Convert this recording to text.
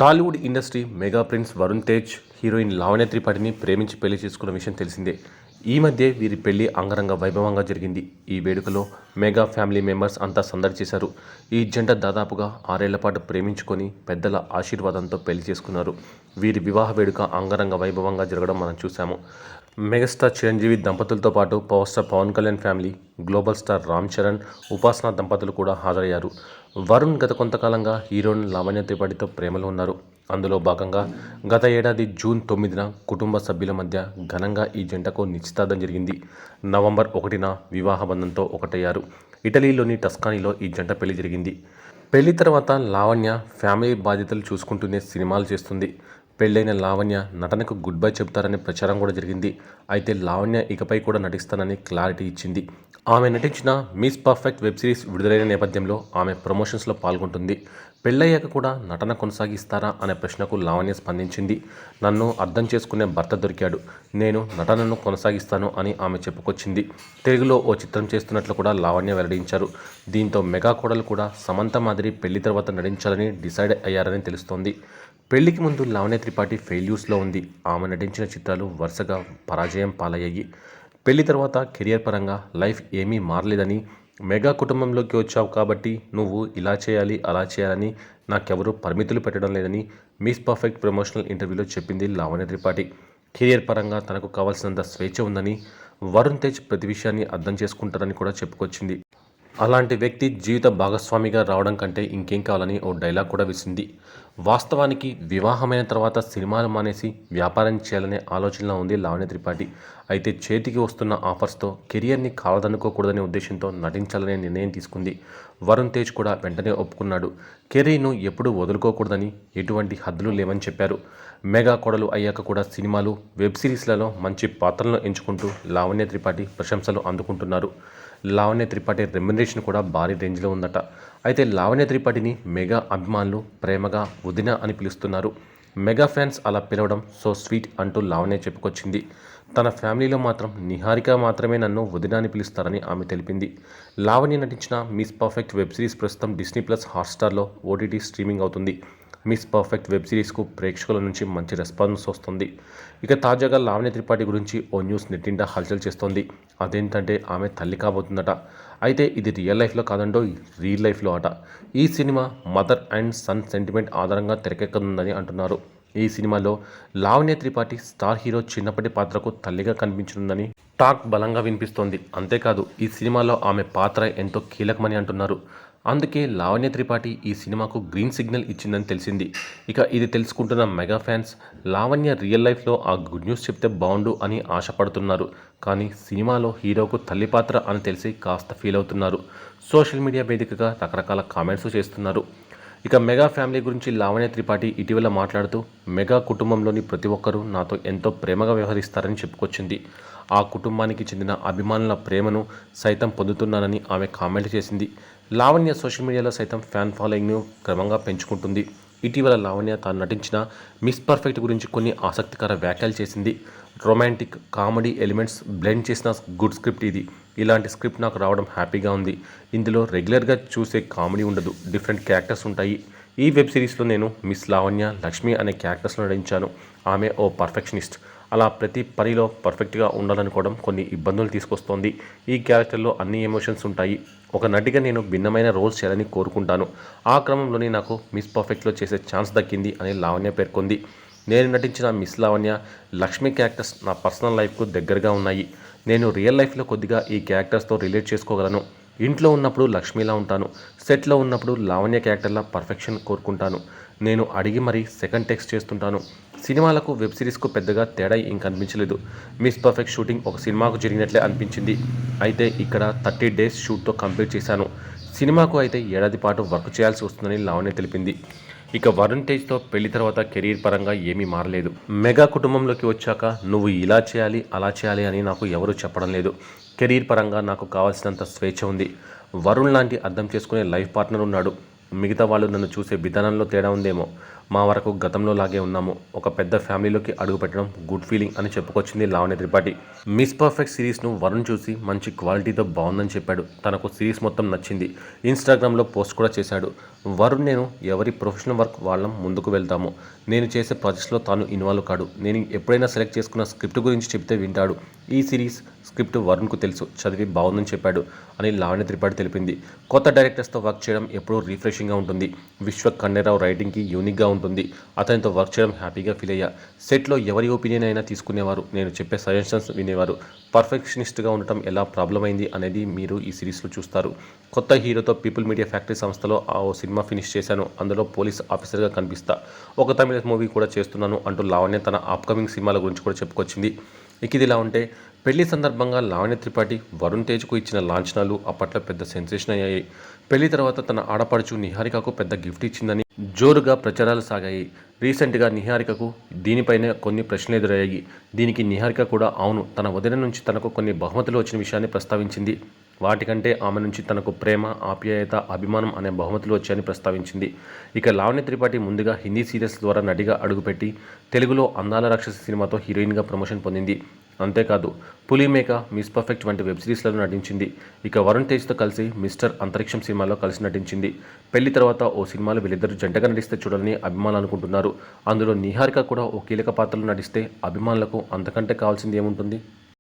Tollywood industry mega prince Varun Tej heroine Lavanya త్రిపాఠిని ప్రేమించి పెళ్లి చేసుకున్న విషయం తెలిసిందే. ఈ మధ్య వీరి పెళ్లి అంగరంగ వైభవంగా జరిగింది. ఈ వేడుకలో మెగా ఫ్యామిలీ మెంబర్స్ అంతా సందడి చేశారు. ఈ జంట దాదాపుగా 6 ఏళ్ల పాటు ప్రేమించుకొని పెద్దల ఆశీర్వాదంతో పెళ్లి చేసుకున్నారు. వీరి వివాహ వేడుక అంగరంగ వైభవంగా జరగడం మనం చూశాము. మెగాస్టార్ చిరంజీవి దంపతులతో పాటు power star Pawan Kalyan family, global star Ram Charan, Upasana దంపతులు కూడా హాజరయ్యారు. వరుణ్ గత కొంతకాలంగా హీరోయిన్ లావణ్య త్రిపాఠితో ప్రేమలో ఉన్నారు. అందులో భాగంగా గత ఏడాది జూన్ 9న కుటుంబ సభ్యుల మధ్య ఘనంగా ఈ జంటకు నిశ్చితార్థం జరిగింది. నవంబర్ 1న వివాహ బంధంతో ఒకటయ్యారు. ఇటలీలోని టస్కానీలో ఈ జంట పెళ్లి జరిగింది. పెళ్లి తర్వాత లావణ్య ఫ్యామిలీ బాధ్యతలు చూసుకుంటూనే సినిమాలు చేస్తుంది. పెళ్లైన లావణ్య నటనకు గుడ్ బై చెబుతారనే ప్రచారం కూడా జరిగింది. అయితే లావణ్య ఇకపై కూడా నటిస్తానని క్లారిటీ ఇచ్చింది. ఆమె నటించిన మిస్ పర్ఫెక్ట్ వెబ్ సిరీస్ విడుదలైన నేపథ్యంలో ఆమె ప్రమోషన్స్లో పాల్గొంటుంది. పెళ్ళయ్యాక కూడా నటన కొనసాగిస్తారా అనే ప్రశ్నకు లావణ్య స్పందించింది. నన్ను అర్థం చేసుకునే భర్త దొరికాడు, నేను నటనను కొనసాగిస్తాను అని ఆమె చెప్పుకొచ్చింది. తెలుగులో ఓ చిత్రం చేస్తున్నట్లు కూడా లావణ్య వెల్లడించారు. దీంతో మెగా కోడలు కూడా సమంత మాదిరి పెళ్లి తర్వాత నటించాలని డిసైడ్ అయ్యారని తెలుస్తోంది. పెళ్లికి ముందు లావణ్య త్రిపాఠి ఫెయిల్యూర్స్లో ఉంది. ఆమె నటించిన చిత్రాలు వరుసగా పరాజయం పాలయ్యాయి. పెళ్లి తర్వాత కెరియర్ పరంగా లైఫ్ ఏమీ మారలేదని, మెగా కుటుంబంలోకి వచ్చావు కాబట్టి నువ్వు ఇలా చేయాలి అలా చేయాలని నాకెవరూ పరిమితులు పెట్టడం లేదని మిస్ పర్ఫెక్ట్ ప్రమోషనల్ ఇంటర్వ్యూలో చెప్పింది లావణ్య త్రిపాఠి. కెరియర్ పరంగా తనకు కావాల్సినంత స్వేచ్ఛ ఉందని, వరుణ్ తేజ్ ప్రతి విషయాన్ని అర్థం చేసుకుంటారని కూడా చెప్పుకొచ్చింది. అలాంటి వ్యక్తి జీవిత భాగస్వామిగా రావడం కంటే ఇంకేం కావాలని ఓ డైలాగ్ కూడా వేసింది. వాస్తవానికి వివాహమైన తర్వాత సినిమాలు మానేసి వ్యాపారం చేయాలనే ఆలోచనలో ఉంది లావణ్య త్రిపాఠి. అయితే చేతికి వస్తున్న ఆఫర్స్తో కెరియర్ని కాలదనుకోకూడదనే ఉద్దేశంతో నటించాలనే నిర్ణయం తీసుకుంది. వరుణ్ తేజ్ కూడా వెంటనే ఒప్పుకున్నాడు. కెరీర్ను ఎప్పుడూ వదులుకోకూడదని, ఎటువంటి హద్దులు లేవని చెప్పారు. మెగా కోడలు అయ్యాక కూడా సినిమాలు, వెబ్ సిరీస్లలో మంచి పాత్రలను ఎంచుకుంటూ లావణ్య త్రిపాఠి ప్రశంసలు అందుకుంటున్నారు. లావణ్య త్రిపాఠి రెమ్యునరేషన్ కూడా భారీ రేంజ్లో ఉందట. అయితే లావణ్య త్రిపాఠిని మెగా అభిమానులు ప్రేమగా వదిన అని పిలుస్తున్నారు. మెగా ఫ్యాన్స్ అలా పిలవడం సో స్వీట్ అంటూ లావణ్య చెప్పుకొచ్చింది. తన ఫ్యామిలీలో మాత్రం నిహారిక మాత్రమే నన్ను వదిన అని పిలుస్తారని ఆమె తెలిపింది. లావణ్య నటించిన మిస్ పర్ఫెక్ట్ వెబ్ సిరీస్ ప్రస్తుతం డిస్నీ ప్లస్ హాట్స్టార్లో ఓటీటీ స్ట్రీమింగ్ అవుతుంది. మిస్ పర్ఫెక్ట్ వెబ్ సిరీస్కు ప్రేక్షకుల నుంచి మంచి రెస్పాన్స్ వస్తుంది. ఇక తాజాగా లావణ్య త్రిపాఠి గురించి ఓ న్యూస్ నెట్టింట హల్చల్ చేస్తోంది. అదేంటంటే ఆమె తల్లి కాబోతుందట. అయితే ఇది రియల్ లైఫ్లో కాదండో, రియల్ లైఫ్లో అట. ఈ cinema mother and son sentiment ఆధారంగా తెరకెక్కనుందని అంటున్నారు. ఈ సినిమాలో లావణ్య త్రిపాఠి స్టార్ హీరో చిన్నప్పటి పాత్రకు తల్లిగా కనిపించనుందని టాక్ బలంగా వినిపిస్తోంది. అంతేకాదు ఈ సినిమాలో ఆమె పాత్ర ఎంతో కీలకమని అంటున్నారు. అందుకే లావణ్య త్రిపాఠి ఈ సినిమాకు గ్రీన్ సిగ్నల్ ఇచ్చిందని తెలిసింది. ఇక ఇది తెలుసుకుంటున్న మెగా ఫ్యాన్స్ లావణ్య రియల్ లైఫ్లో ఆ గుడ్ న్యూస్ చెప్తే బాగుండు అని ఆశపడుతున్నారు. కానీ సినిమాలో హీరోకు తల్లి పాత్ర అని తెలిసి కాస్త ఫీల్ అవుతున్నారు. సోషల్ మీడియా వేదికగా రకరకాల కామెంట్స్ చేస్తున్నారు. ఇక మెగా ఫ్యామిలీ గురించి లావణ్య త్రిపాఠి ఇటీవల మాట్లాడుతూ మెగా కుటుంబంలోని ప్రతి ఒక్కరూ నాతో ఎంతో ప్రేమగా వ్యవహరిస్తారని చెప్పుకొచ్చింది. ఆ కుటుంబానికి చెందిన అభిమానుల ప్రేమను సైతం పొందుతున్నానని ఆమె కామెంట్ చేసింది. లావణ్య సోషల్ మీడియాలో సైతం ఫ్యాన్ ఫాలోయింగ్ను క్రమంగా పెంచుకుంటుంది. ఇటీవల లావణ్య తాను నటించిన మిస్ పర్ఫెక్ట్ గురించి కొన్ని ఆసక్తికర వ్యాఖ్యలు చేసింది. రొమాంటిక్, కామెడీ ఎలిమెంట్స్ బ్లెండ్ చేసిన గుడ్ స్క్రిప్ట్ ఇది. ఇలాంటి స్క్రిప్ట్ నాకు రావడం హ్యాపీగా ఉంది. ఇందులో రెగ్యులర్గా చూసే కామెడీ ఉండదు, డిఫరెంట్ క్యారెక్టర్స్ ఉంటాయి. ఈ వెబ్ సిరీస్లో నేను మిస్ లావణ్య, లక్ష్మి అనే క్యారెక్టర్స్లో నటించాను. ఆమె ఓ పర్ఫెక్షనిస్ట్. అలా ప్రతి పనిలో పర్ఫెక్ట్గా ఉండాలనుకోవడం కొన్ని ఇబ్బందులు తీసుకొస్తోంది. ఈ క్యారెక్టర్లో అన్ని ఎమోషన్స్ ఉంటాయి. ఒక నటిగా నేను భిన్నమైన రోల్స్ చేయాలని కోరుకుంటాను. ఆ క్రమంలోనే నాకు మిస్ పర్ఫెక్ట్లో చేసే ఛాన్స్ దక్కింది అని లావణ్య పేర్కొంది. నేను నటించిన మిస్ లావణ్య, లక్ష్మి క్యారెక్టర్స్ నా పర్సనల్ లైఫ్కు దగ్గరగా ఉన్నాయి. నేను రియల్ లైఫ్లో కొద్దిగా ఈ క్యారెక్టర్స్తో రిలేట్ చేసుకోగలను. ఇంట్లో ఉన్నప్పుడు లక్ష్మిలా ఉంటాను, సెట్లో ఉన్నప్పుడు లావణ్య క్యారెక్టర్లా పర్ఫెక్షన్ కోరుకుంటాను. నేను అడిగి మరీ సెకండ్ టెక్స్ట్ చేస్తుంటాను. సినిమాలకు వెబ్ సిరీస్కు పెద్దగా తేడా ఏం కనిపించలేదు. మిస్ పర్ఫెక్ట్ షూటింగ్ ఒక సినిమాకు జరిగినట్లే అనిపించింది. అయితే ఇక్కడ 30 డేస్ షూట్తో కంప్లీట్ చేశాను. సినిమాకు అయితే ఏడాది పాటు వర్క్ చేయాల్సి వస్తుందని లావణ్య తెలిపింది. ఇక వరుణ్ తేజ్తో పెళ్లి తర్వాత కెరీర్ పరంగా ఏమీ మారలేదు. మెగా కుటుంబంలోకి వచ్చాక నువ్వు ఇలా చేయాలి అలా చేయాలి అని నాకు ఎవరూ చెప్పడం లేదు. కెరీర్ పరంగా నాకు కావాల్సినంత స్వేచ్ఛ ఉంది. వరుణ్ లాంటి అర్థం చేసుకునే లైఫ్ పార్ట్నర్ ఉన్నాడు. మిగతా వాళ్ళు నన్ను చూసే విధానంలో తేడా ఉందేమో. మా వరకు గతంలో లాగే ఉన్నాము. ఒక పెద్ద ఫ్యామిలీలోకి అడుగుపెట్టడం గుడ్ ఫీలింగ్ అని చెప్పుకొచ్చింది లావణ్య త్రిపాఠి. మిస్ పర్ఫెక్ట్ సిరీస్ను వరుణ్ చూసి మంచి క్వాలిటీతో బాగుందని చెప్పాడు. తనకు సిరీస్ మొత్తం నచ్చింది. ఇన్స్టాగ్రామ్లో పోస్ట్ కూడా చేశాడు. వరుణ్, నేను ఎవరి ప్రొఫెషనల్ వర్క్ వాళ్ళం ముందుకు వెళ్తాము. నేను చేసే ప్రాజెక్ట్స్లో తాను ఇన్వాల్వ్ కాడు. నేను ఎప్పుడైనా సెలెక్ట్ చేసుకున్న స్క్రిప్ట్ గురించి చెప్తే వింటాడు. ఈ సిరీస్ స్క్రిప్ట్ వరుణ్కు తెలుసు, చదివి బాగుందని చెప్పాడు అని లావణ్య త్రిపాఠి తెలిపింది. కొత్త డైరెక్టర్స్తో వర్క్ చేయడం ఎప్పుడూ రిఫ్రెషింగ్గా ఉంటుంది. విశ్వ ఖండేరావు రైటింగ్కి యూనిక్గా ఉంటుంది. అతనితో వర్క్ చేయడం హ్యాపీగా ఫీల్ అయ్యా. సెట్లో ఎవరి ఒపీనియన్ అయినా తీసుకునేవారు. నేను చెప్పే సజెషన్స్ వినేవారు. పర్ఫెక్షనిస్ట్గా ఉండటం ఎలా ప్రాబ్లం అయింది అనేది మీరు ఈ సిరీస్లో చూస్తారు. కొత్త హీరోతో పీపుల్ మీడియా ఫ్యాక్టరీ సంస్థలో ఓ సినిమా ఫినిష్ చేశాను. అందులో పోలీస్ ఆఫీసర్గా కనిపిస్తా. ఒక తమిళ మూవీ కూడా చేస్తున్నాను అంటూ లావణ్య తన అప్కమింగ్ సినిమాల గురించి కూడా చెప్పుకొచ్చింది. ఇదిలా ఉంటే పెళ్లి సందర్భంగా లావణ్య త్రిపాఠి వరుణ్ తేజ్కు ఇచ్చిన లాంఛనాలు అప్పట్లో పెద్ద సెన్సేషన్ అయ్యాయి. పెళ్లి తర్వాత తన ఆడపడుచు నిహారికకు పెద్ద గిఫ్ట్ ఇచ్చిందని జోరుగా ప్రచారాలు సాగాయి. రీసెంట్గా నిహారికకు దీనిపైనే కొన్ని ప్రశ్నలు ఎదురయ్యాయి. దీనికి నిహారిక కూడా అవును, తన వదిన నుంచి తనకు కొన్ని బహుమతులు వచ్చిన విషయాన్ని ప్రస్తావించింది. వాటికంటే ఆమె నుంచి తనకు ప్రేమ, ఆప్యాయత, అభిమానం అనే బహుమతులు వచ్చాయని ప్రస్తావించింది. ఇక లావణ్య త్రిపాఠి ముందుగా హిందీ సీరియల్స్ ద్వారా నటిగా అడుగుపెట్టి తెలుగులో అందాల రాక్షసి సినిమాతో హీరోయిన్గా ప్రమోషన్ పొందింది. అంతేకాదు పులిమేక, మిస్ పర్ఫెక్ట్ వంటి వెబ్ సిరీస్లలో నటించింది. ఇక వరుణ్ తేజ్తో కలిసి మిస్టర్ అంతరిక్షం సినిమాలో కలిసి నటించింది. పెళ్లి తర్వాత ఓ సినిమాలో వీళ్ళిద్దరూ జంటగా నటిస్తే చూడాలని అభిమానులు అనుకుంటున్నారు. అందులో నిహారిక కూడా ఓ కీలక పాత్రలో నటిస్తే అభిమానులకు అంతకంటే కావాల్సింది ఏముంటుంది?